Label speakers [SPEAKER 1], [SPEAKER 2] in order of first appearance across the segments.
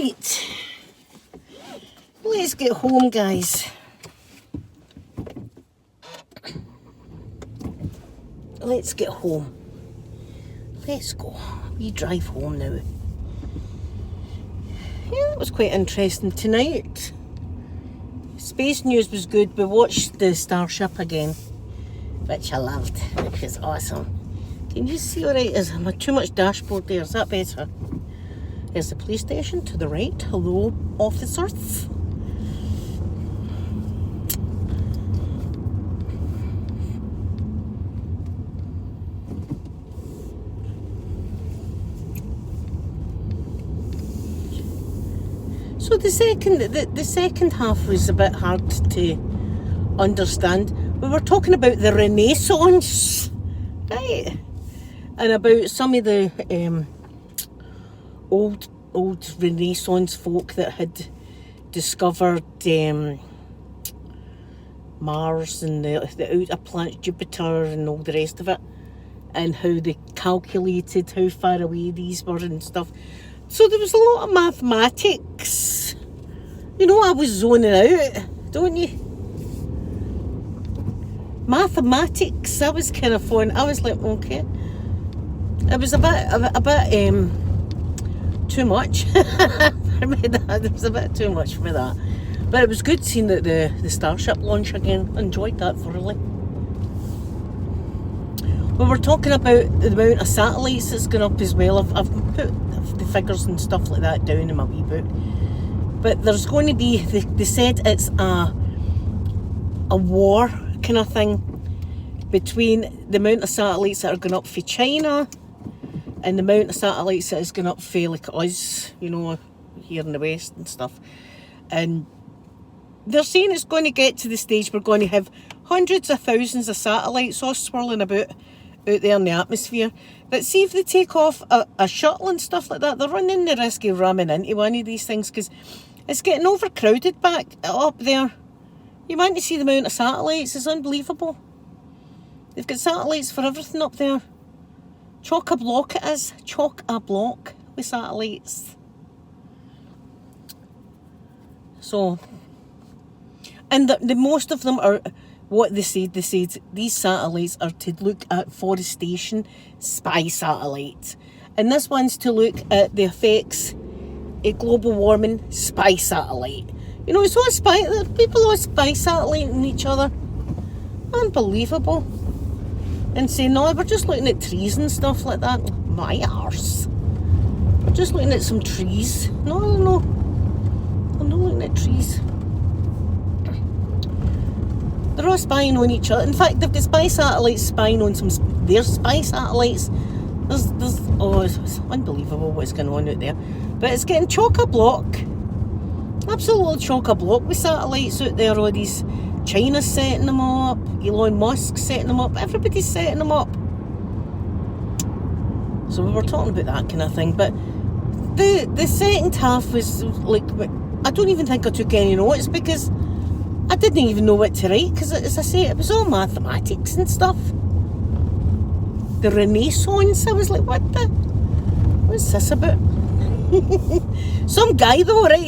[SPEAKER 1] Right, let's get home, guys. Let's get home. Let's go. We drive home now. Yeah, that was quite interesting tonight. Space news was good. We watched the Starship again, which I loved, which was awesome. Can you see alright? Is there too much dashboard there? Is that better? There's the police station to the right. Hello, officers. So the second half was a bit hard to understand. We were talking about the Renaissance, right? And about some of the old Renaissance folk that had discovered Mars and the outer planets, Jupiter and all the rest of it, and how they calculated how far away these were and stuff. So there was a lot of mathematics. You know, I was zoning out, don't you? Mathematics, that was kind of fun. I was like, okay. It was a bit too much for me. It was a bit too much for me, that. But it was good seeing that the Starship launch again. Enjoyed that thoroughly. We were talking about the amount of satellites that's gone up as well. I've put the figures and stuff like that down in my wee book. But there's going to be, they said it's a war kind of thing between the amount of satellites that are going up for China and the amount of satellites that is going up for like us, you know, here in the West and stuff. And they're saying it's going to get to the stage we're going to have hundreds of thousands of satellites all swirling about out there in the atmosphere. But see, if they take off a shuttle and stuff like that, they're running the risk of ramming into one of these things because it's getting overcrowded back up there. You want to see the amount of satellites, it's unbelievable. They've got satellites for everything up there. Chock-a-block it is. Chock-a-block with satellites. So, and the most of them are, what they said these satellites are to look at forestation spy satellites. And this one's to look at the effects of global warming spy satellite. You know, it's all spy, people are spy satelliting each other. Unbelievable. And say, no, we're just looking at trees and stuff like that. My arse. We're just looking at some trees. No. I'm not looking at trees. They're all spying on each other. In fact, they've got spy satellites spying on their spy satellites. It's unbelievable what's going on out there. But it's getting chock-a-block. Absolutely chock-a-block with satellites out there. All these, China's setting them up, Elon Musk's setting them up, everybody's setting them up. So we were talking about that kind of thing. But the second half was like, I don't even think I took any notes because I didn't even know what to write, because as I say, it was all mathematics and stuff. The Renaissance, I was like, what's this about? Some guy though, right,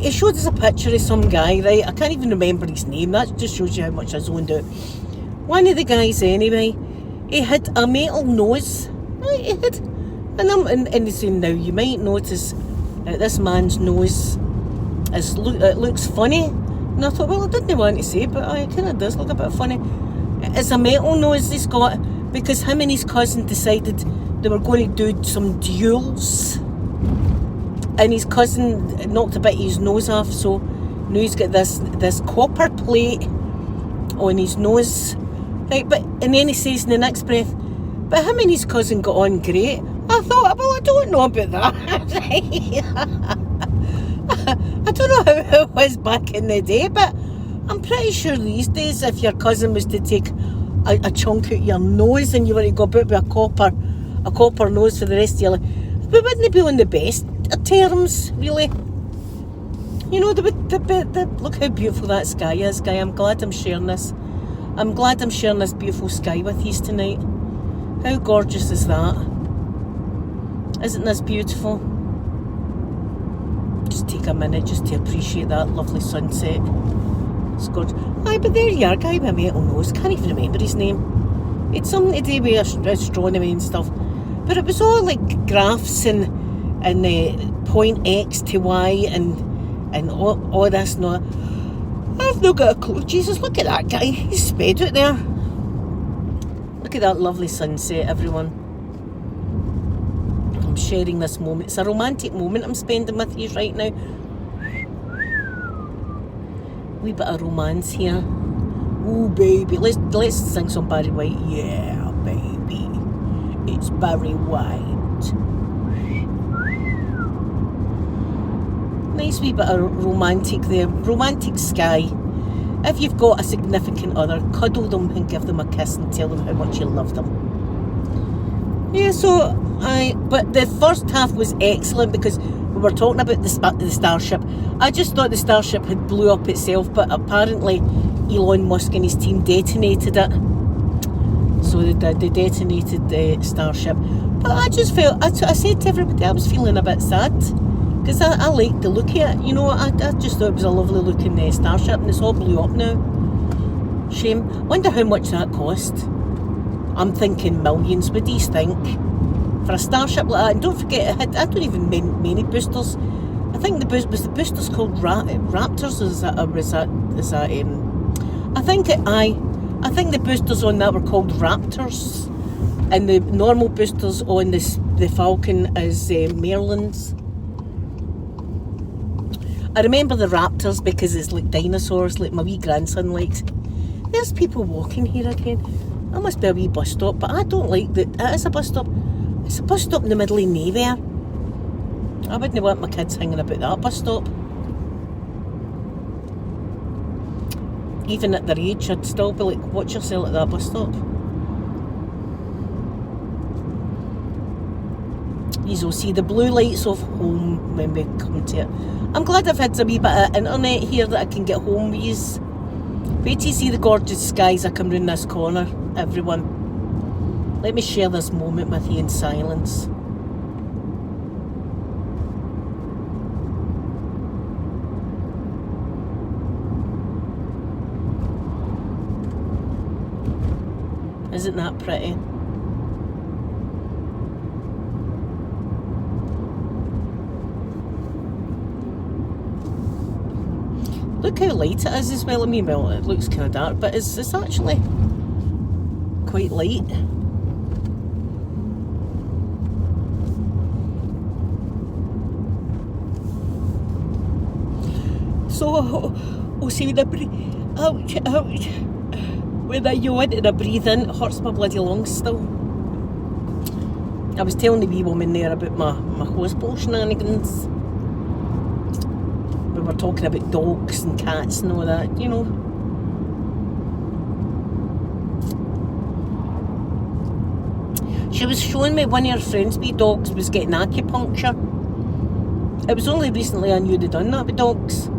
[SPEAKER 1] he showed us a picture of some guy, right, I can't even remember his name, that just shows you how much I zoned out. One of the guys anyway, he had a metal nose, right, he had, and he's saying, now you might notice that this man's nose, it looks funny. And I thought, well, I didn't want to say it, but it kind of does look a bit funny. It's a metal nose he's got because him and his cousin decided they were going to do some duels. And his cousin knocked a bit of his nose off, so now he's got this copper plate on his nose. Right, and then he says in the next breath, but him and his cousin got on great. I thought, well, I don't know about that. I don't know how it was back in the day, but I'm pretty sure these days if your cousin was to take a chunk out your nose and you were to go about with a copper nose for the rest of your life, we wouldn't be on the best terms, really. You know, look how beautiful that sky is, guy. I'm glad I'm sharing this. I'm glad I'm sharing this beautiful sky with you tonight. How gorgeous is that? Isn't this beautiful? just take a minute just to appreciate that lovely sunset. It's gorgeous. Aye, but there you are, a guy with a metal nose. Can't even remember his name. It's something to do with astronomy and stuff. But it was all like graphs and point X to Y and all this and all that. I've not got a clue. Jesus, look at that guy. He's sped out there. Look at that lovely sunset, everyone. I'm sharing this moment. It's a romantic moment I'm spending with you right now. Wee bit of romance here. Ooh, baby. Let's sing some Barry White. Yeah, baby. It's Barry White. Nice wee bit of romantic there. Romantic sky. If you've got a significant other, cuddle them and give them a kiss and tell them how much you love them. Yeah, but the first half was excellent because we were talking about the Starship. I just thought the Starship had blew up itself, but apparently Elon Musk and his team detonated it. So they detonated the Starship. But I just felt, I said to everybody, I was feeling a bit sad. Because I liked the look of it. You know, I just thought it was a lovely looking Starship, and it's all blew up now. Shame. Wonder how much that cost. I'm thinking millions. What do you think? For a Starship like that, and don't forget, it had, I don't even mean many boosters. I think was the boosters called Raptors, I think the boosters on that were called Raptors, and the normal boosters on the Falcon is Merlins. I remember the Raptors because it's like dinosaurs, like my wee grandson likes. There's people walking here again. That must be a wee bus stop, but I don't like that. It is a bus stop. It's a bus stop in the middle of nowhere. I wouldn't want my kids hanging about that bus stop. Even at their age, I'd still be like, watch yourself at that bus stop. You'll see the blue lights of home when we come to it. I'm glad I've had a wee bit of internet here that I can get home with. Wait till you see the gorgeous skies I come round this corner, everyone. Let me share this moment with you in silence. Isn't that pretty? Look how light it is as well. I mean, well, it looks kind of dark, but it's actually quite light. So, see when I breathe, ouch. When I yawn and I breathe in, it hurts my bloody lungs still. I was telling the wee woman there about my hospital shenanigans. We were talking about dogs and cats and all that, you know. She was showing me one of her friends' wee dogs was getting acupuncture. It was only recently I knew they'd done that with dogs.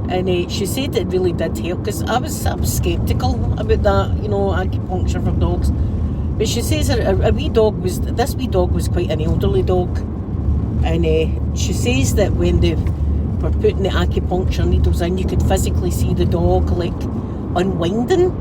[SPEAKER 1] And she said it really did help, because I was sceptical about that, you know, acupuncture for dogs. But she says this wee dog was quite an elderly dog. And she says that when they were putting the acupuncture needles in, you could physically see the dog like unwinding.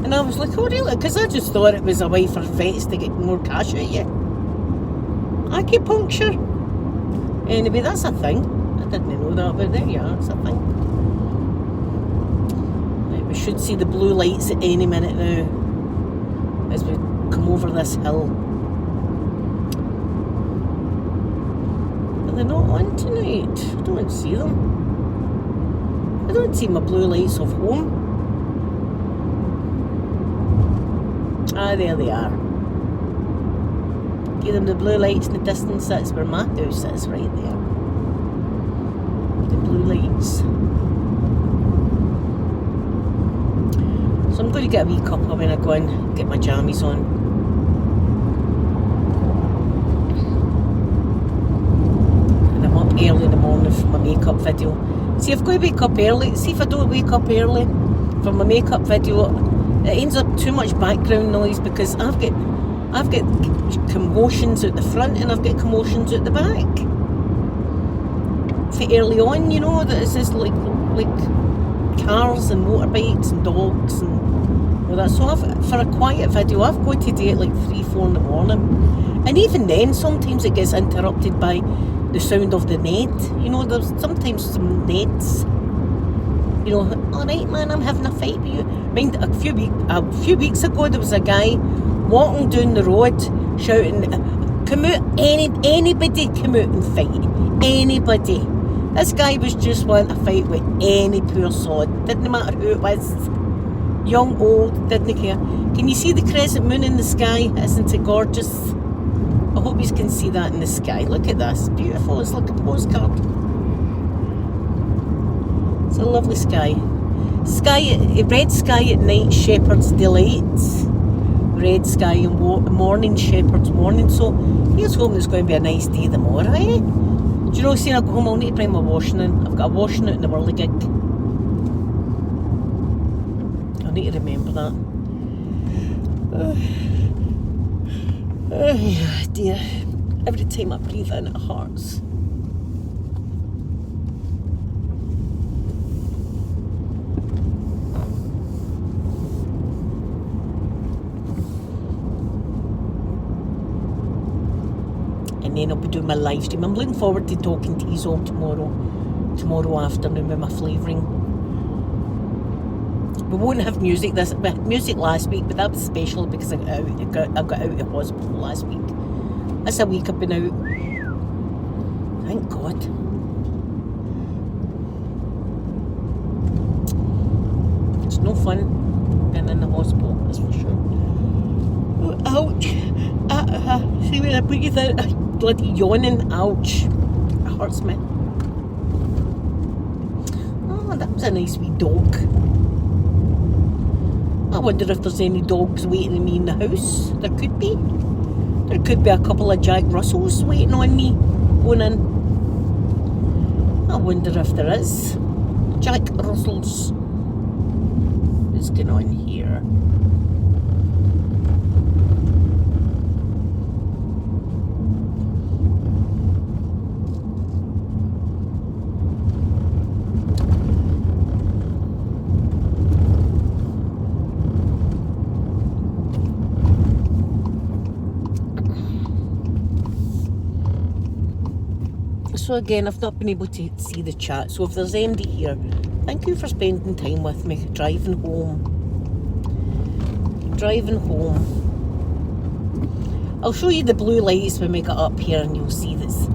[SPEAKER 1] And I was like, oh really? Because I just thought it was a way for vets to get more cash out of you. Acupuncture. Anyway, that's a thing. I didn't know that, but there you are, it's a thing. Right, we should see the blue lights at any minute now as we come over this hill. They're not on tonight. I don't see them. I don't see my blue lights of home. Ah, there they are. Give them the blue lights in the distance. That's where my house is, right there. The blue lights. So I'm going to get a wee cuppa when I go in, get my jammies on. Early in the morning for my makeup video. See, I've got to wake up early. See, if I don't wake up early for my makeup video, it ends up too much background noise, because I've got commotions at the front and I've got commotions at the back. for early on, you know, that it's just like cars and motorbikes and dogs and all that. So for a quiet video, I've got to do it like 3-4 in the morning. And even then, sometimes it gets interrupted by the sound of the net. You know, there's sometimes some nets. You know, alright man, I'm having a fight with you. Mind, a few weeks ago, there was a guy walking down the road shouting, come out, anybody come out and fight. Anybody. This guy was just wanting to fight with any poor sod. Didn't matter who it was. Young, old, didn't care. Can you see the crescent moon in the sky? Isn't it gorgeous? I hope you can see that in the sky. Look at this. Beautiful. It's like a postcard. It's a lovely sky. Red sky at night, shepherd's delight. Red sky and morning, shepherd's morning. So here's hoping it's going to be a nice day tomorrow, eh? Do you know, saying I go home, I'll need to bring my washing in. I've got a washing out in the whirligig. I need to remember that. Oh dear. Every time I breathe in, it hurts. And then I'll be doing my live stream. I'm looking forward to talking to you all tomorrow afternoon with my flavouring. We won't have music we had music last week, but that was special because I got out of hospital last week. That's a week I've been out. Thank God. It's no fun being in the hospital, that's for sure. Oh, ouch. See when I breathe out, bloody yawning, ouch. It hurts me. Oh, that was a nice wee dog. I wonder if there's any dogs waiting on me in the house. There could be. There could be a couple of Jack Russells waiting on me going in. I wonder if there is. Jack Russells. What's going on here? So again, I've not been able to see the chat. So if there's anybody here, thank you for spending time with me, driving home. I'll show you the blue lights when we get up here and you'll see this.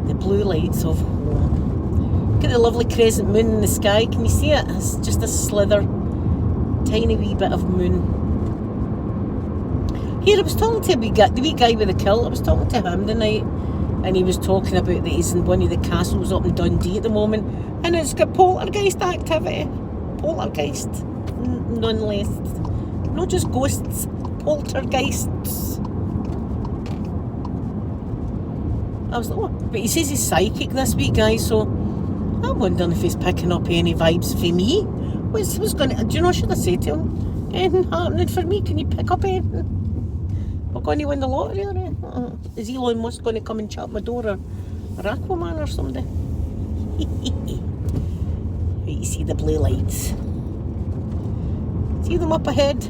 [SPEAKER 1] The blue lights of home. Look at the lovely crescent moon in the sky. Can you see it? It's just a slither, tiny wee bit of moon. Here, I was talking to the wee guy with the kilt. I was talking to him tonight. And he was talking about that he's in one of the castles up in Dundee at the moment, and it's got poltergeist activity. Poltergeist, nonetheless. Not just ghosts, poltergeists. I was like, oh, but he says he's psychic this week, guys, so I'm wondering if he's picking up any vibes for me. What's going to, do you know, should I say to him, anything happening for me? Can you pick up anything? We're going to win the lottery or anything? Is Elon Musk going to come and chat my door, or Aquaman or something? Right, you see the blue lights. See them up ahead?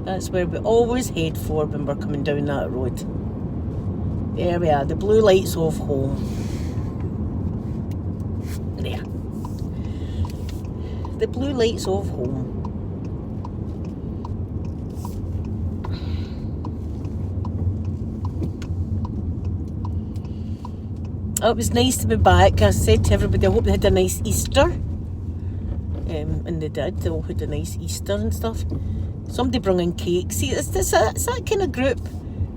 [SPEAKER 1] That's where we always head for when we're coming down that road. There we are, the blue lights of home. There. The blue lights of home. Oh, it was nice to be back. I said to everybody, I hope they had a nice Easter. And they did. They all had a nice Easter and stuff. Somebody bring in cakes. See, it's that kind of group.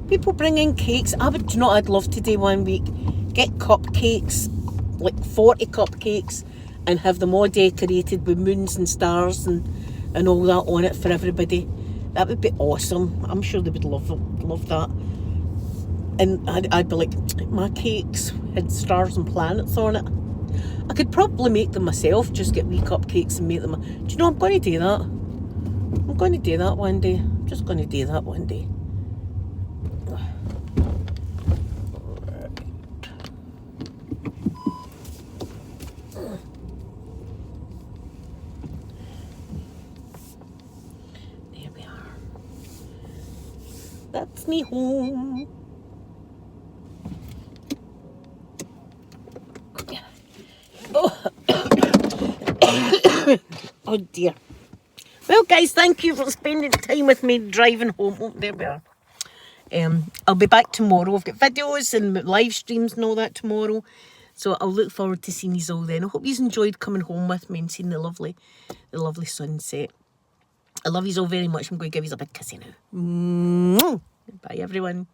[SPEAKER 1] People bring in cakes. I'd love to do one week. Get cupcakes, like 40 cupcakes, and have them all decorated with moons and stars and all that on it for everybody. That would be awesome. I'm sure they would love that. And I'd be like, my cakes had stars and planets on it. I could probably make them myself, just get wee cupcakes and make them. Do you know, I'm going to do that. I'm going to do that one day. I'm just going to do that one day. That's me home. Oh. Oh dear. Well, guys, thank you for spending time with me driving home. Oh, there we are. I'll be back tomorrow. I've got videos and live streams and all that tomorrow. So I'll look forward to seeing you all then. I hope you enjoyed coming home with me and seeing the lovely sunset. I love you all very much. I'm going to give you a big kissy now. Bye, everyone.